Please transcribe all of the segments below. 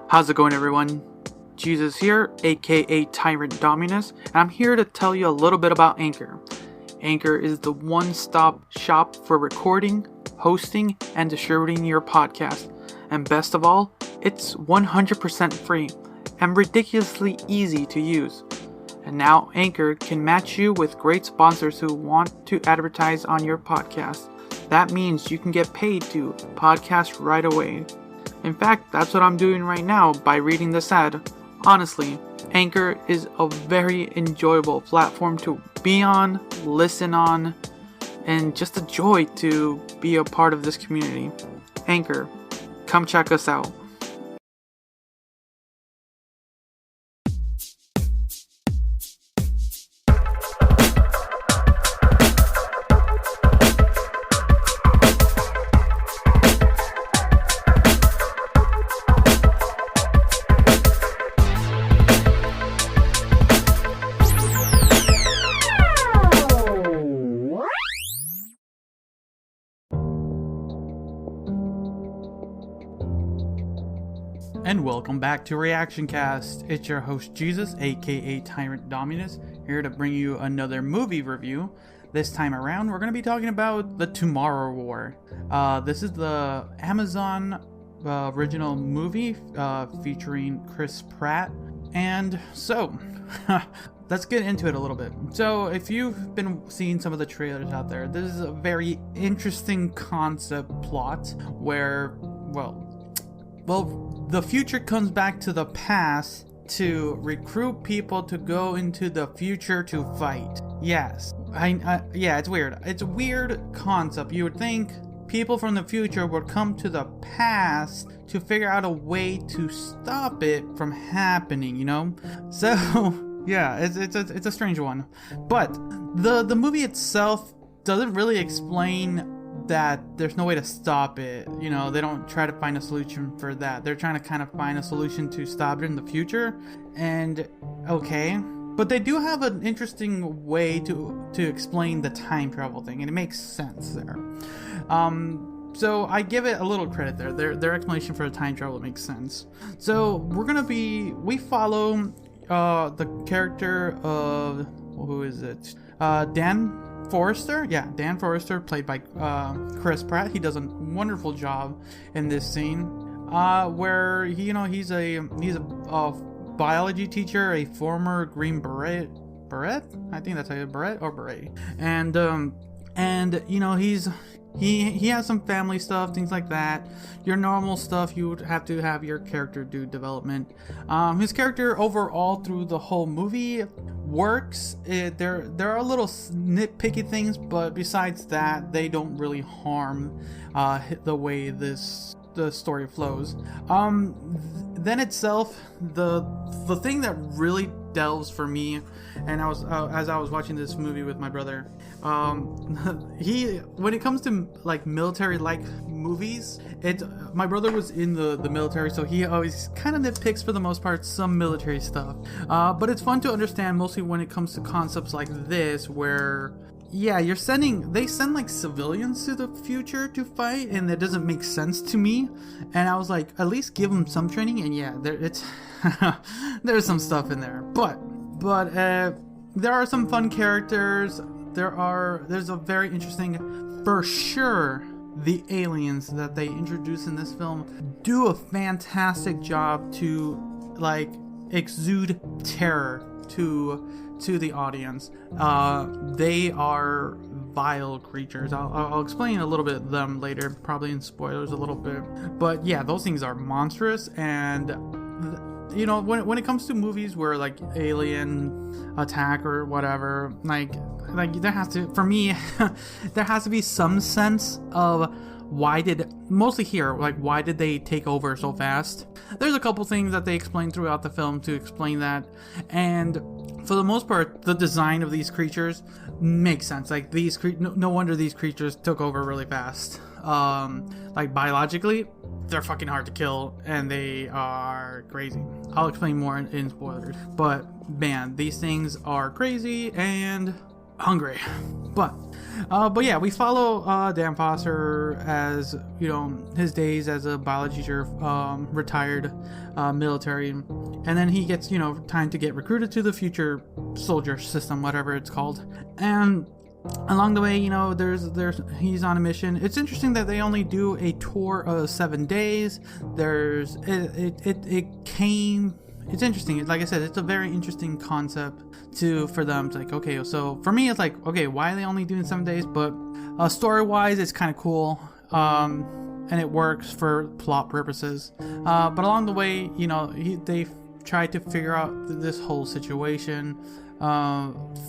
How's it going, everyone? Jesus here, aka Tyrant Dominus, and I'm here to tell you a little bit about Anchor. Anchor is the one-stop shop for recording, hosting, and distributing your podcast. And best of all, it's 100% free and ridiculously easy to use. And now Anchor can match you with great sponsors who want to advertise on your podcast. That means you can get paid to podcast right away. In fact, that's what I'm doing right now by reading this ad. Honestly, Anchor is a very enjoyable platform to be on, listen on, and just a joy to be a part of this community. Anchor, come check us out. And welcome back to Reactioncast. It's your host Jesus, aka Tyrant Dominus, here to bring you another movie review. This time around, we're going to be talking about The Tomorrow War. This is the Amazon original movie featuring Chris Pratt. And so, let's get into it a little bit. So, if you've been seeing some of the trailers out there, this is a very interesting concept plot where, well, the future comes back to the past to recruit people to go into the future to fight. Yes. Yeah, it's weird. It's a weird concept. You would think people from the future would come to the past to figure out a way to stop it from happening, you know? So, yeah, it's a strange one. But the movie itself doesn't really explain that there's no way to stop it. You know, they don't try to find a solution for that. They're trying to kind of find a solution to stop it in the future. And okay, but they do have an interesting way to explain the time travel thing, and it makes sense there. So I give it a little credit there. Their explanation for the time travel makes sense. So we follow the character of, who is it? Dan Forrester, played by Chris Pratt. He does a wonderful job in this scene, where he's a biology teacher, a former Green Beret. I think that's how you Beret or Beret, and he has some family stuff, things like that. Your normal stuff you would have to have your character do development. His character overall through the whole movie works. There are little nitpicky things, but besides that, they don't really harm the way the story flows. Then itself, the thing that really delves for me, and I was as I was watching this movie with my brother, when it comes to like military like movies, my brother was in the military, so he always kind of nitpicks for the most part some military stuff, but it's fun to understand, mostly when it comes to concepts like this, where they send like civilians to the future to fight, and that doesn't make sense to me. And I was like, at least give them some training. And there's some stuff in there, but there are some fun characters. There's a very interesting, for sure, the aliens that they introduce in this film do a fantastic job to like exude terror to the audience. They are vile creatures. I'll explain a little bit of them later, probably in spoilers a little bit. But yeah, those things are monstrous. And when it comes to movies where like alien attack or whatever, like there has to, for me, there has to be some sense of why did they take over so fast. There's a couple things that they explain throughout the film to explain that, and for the most part, the design of these creatures makes sense. Like no wonder these creatures took over really fast. Like biologically, they're fucking hard to kill, and they are crazy. I'll explain more in spoilers, but man, these things are crazy, and hungry. But yeah, we follow Dan Foster as, you know, his days as a biology teacher, retired military, and then he gets, you know, time to get recruited to the future soldier system, whatever it's called. And along the way, you know, he's on a mission. It's interesting that they only do a tour of 7 days. It's interesting. Like I said, it's a very interesting concept for them. It's like, okay, so for me, it's like, okay, why are they only doing 7 days? But story-wise, it's kind of cool, and it works for plot purposes. But along the way, you know, they try to figure out this whole situation.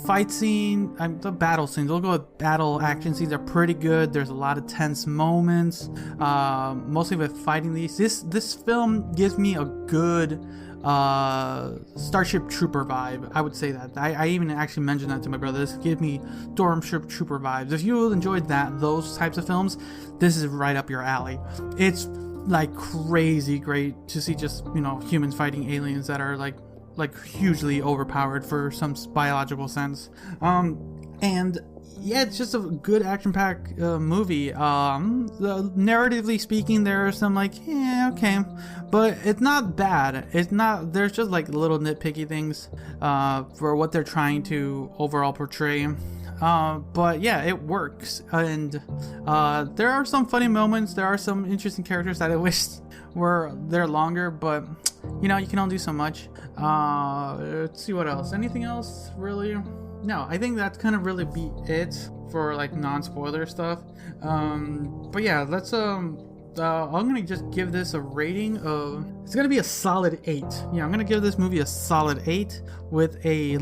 Fight scene, the battle scenes, we'll go with battle action scenes, are pretty good. There's a lot of tense moments, mostly with fighting these. This film gives me a good Starship Trooper vibe. I would say that. I even actually mentioned that to my brother. This gives me Stormship Trooper vibes. If you enjoyed those types of films, this is right up your alley. It's like crazy great to see just, you know, humans fighting aliens that are like hugely overpowered for some biological sense. And yeah, it's just a good action-packed movie. Narratively speaking, there are some like, yeah, okay, but it's not bad. It's not. There's just like little nitpicky things for what they're trying to overall portray. But yeah, it works, and there are some funny moments. There are some interesting characters that I wish were there longer, but you know, you can only do so much. Let's see what else. Anything else, really? No, I think that's kind of really be it for like non-spoiler stuff. But yeah, let's I'm gonna just give this a rating of, it's gonna be a solid 8. Yeah, I'm gonna give this movie a solid 8 with a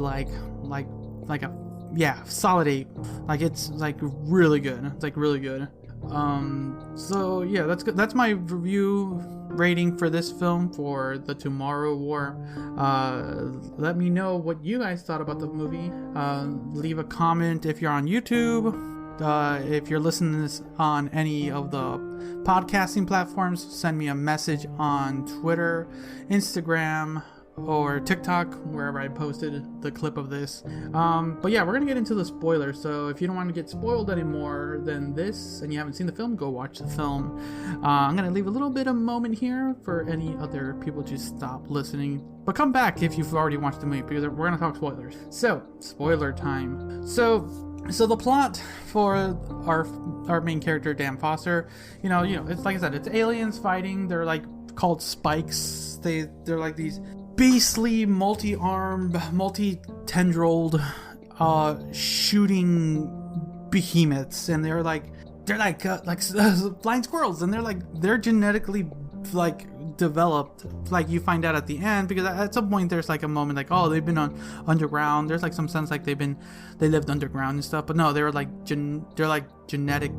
solid 8. Like, it's like really good. It's like really good. So yeah, that's good. That's my review rating for this film, for The Tomorrow War. Let me know what you guys thought about the movie. Leave a comment if you're on YouTube. If you're listening to this on any of the podcasting platforms, send me a message on Twitter, Instagram, or TikTok, wherever I posted the clip of this. But yeah, we're gonna get into the spoilers, so if you don't want to get spoiled anymore than this and you haven't seen the film, go watch the film. I'm gonna leave a little bit of moment here for any other people to stop listening, but come back if you've already watched the movie, because we're gonna talk spoilers. So, spoiler time. So the plot for our main character, Dan Foster, you know, it's like I said, it's aliens fighting. They're like called spikes. They're like these beastly, multi-armed, multi-tendrilled shooting behemoths, and they're like flying squirrels, and they're genetically like developed, like you find out at the end, because at some point there's like a moment like, oh, they've been underground. There's like some sense like they lived underground and stuff, but no, they're like genetic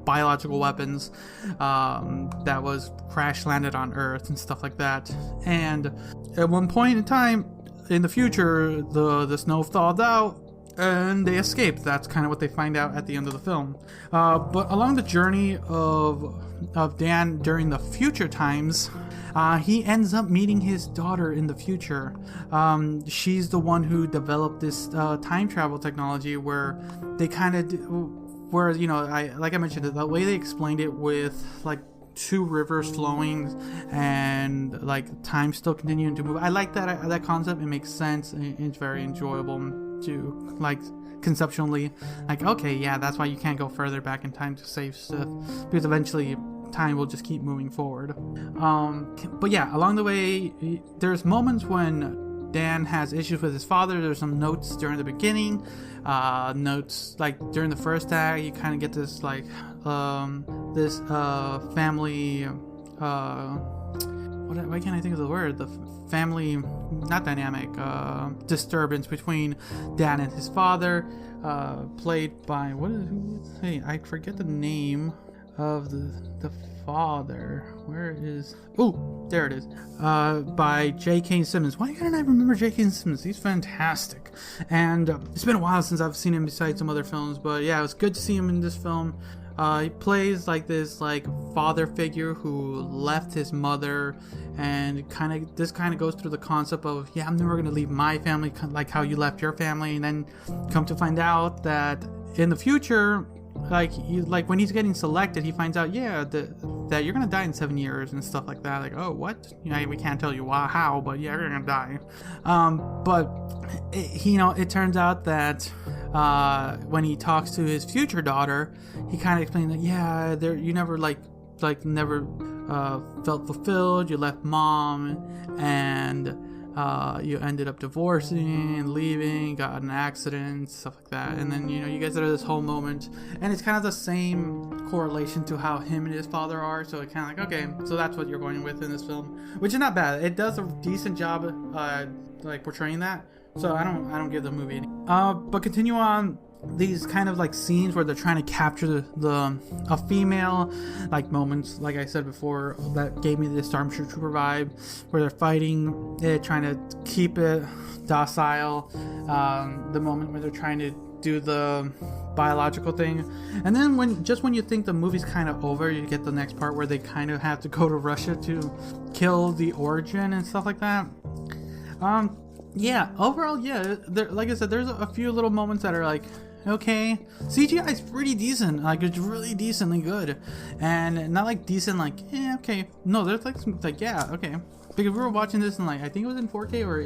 biological weapons that was crash landed on Earth and stuff like that. And at one point in time in the future, the snow thawed out and they escaped. That's kind of what they find out at the end of the film. But along the journey of Dan during the future times, he ends up meeting his daughter in the future. She's the one who developed this time travel technology where they kind of where, you know, like I mentioned, the way they explained it with like two rivers flowing and like time still continuing to move. I like that concept. It makes sense. It's very enjoyable to like conceptually, like, okay, yeah, that's why you can't go further back in time to save stuff, because eventually time will just keep moving forward. But yeah, along the way, there's moments when Dan has issues with his father. There's some notes during the beginning, notes like during the first act. You kind of get this like this family why can't I think of the word? The family, not dynamic, disturbance between Dan and his father, played by I forget the name of the father. Where is? Oh, there it is. By J.K. Simmons. Why can't I remember J.K. Simmons? He's fantastic. And it's been a while since I've seen him besides some other films, but yeah, it was good to see him in this film. He plays like this like father figure who left his mother, and this kind of goes through the concept of, yeah, I'm never gonna leave my family like how you left your family, and then come to find out that in the future, like when he's getting selected, he finds out, yeah, that you're gonna die in 7 years and stuff like that. Like, oh, what? We can't tell you how, but yeah, you're gonna die. But it turns out that when he talks to his future daughter, he kind of explains that, yeah, you never never felt fulfilled. You left mom, and you ended up divorcing and leaving, got in an accident, stuff like that. And then you guys are this whole moment, and it's kind of the same correlation to how him and his father are. So it kind of like, okay, so that's what you're going with in this film, which is not bad. It does a decent job like portraying that. So I don't give the movie any. But continue on these kind of like scenes where they're trying to capture a female like moments, like I said before, that gave me the Stormtrooper vibe, where they're fighting it, trying to keep it docile. The moment where they're trying to do the biological thing, and then when you think the movie's kind of over, you get the next part where they kind of have to go to Russia to kill the origin and stuff like that. Yeah, overall, yeah, like I said, there's a few little moments that are like, okay, CGI is pretty decent, like it's really decently good, and not like decent like, okay, no, there's like yeah, okay, because we were watching this in like, I think it was in 4K or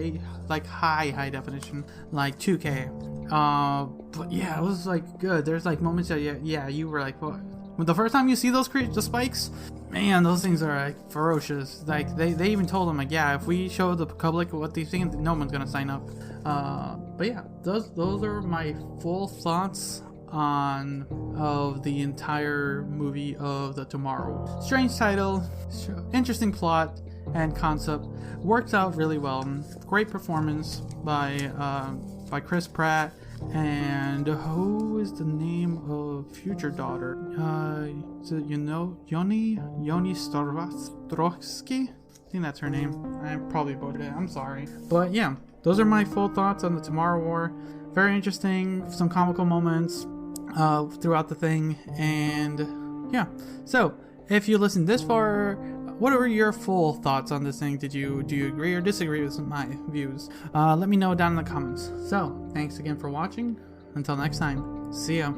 like high definition, like 2K, but yeah, it was like good. There's like moments that yeah, you were like, what? When the first time you see the spikes, man, those things are like ferocious. Like they even told them like, yeah, if we show the public what these things, no one's gonna sign up. But yeah, those are my full thoughts of the entire movie of The Tomorrow. Strange title, interesting plot and concept, works out really well. Great performance by Chris Pratt. And who is the name of future daughter? Is it, Yoni Starostrovsky? I think that's her name. I probably butchered it. I'm sorry. But yeah, those are my full thoughts on The Tomorrow War. Very interesting. Some comical moments throughout the thing. And yeah. So, if you listened this far, what are your full thoughts on this thing? Do you agree or disagree with my views? Let me know down in the comments. So, thanks again for watching. Until next time, see ya.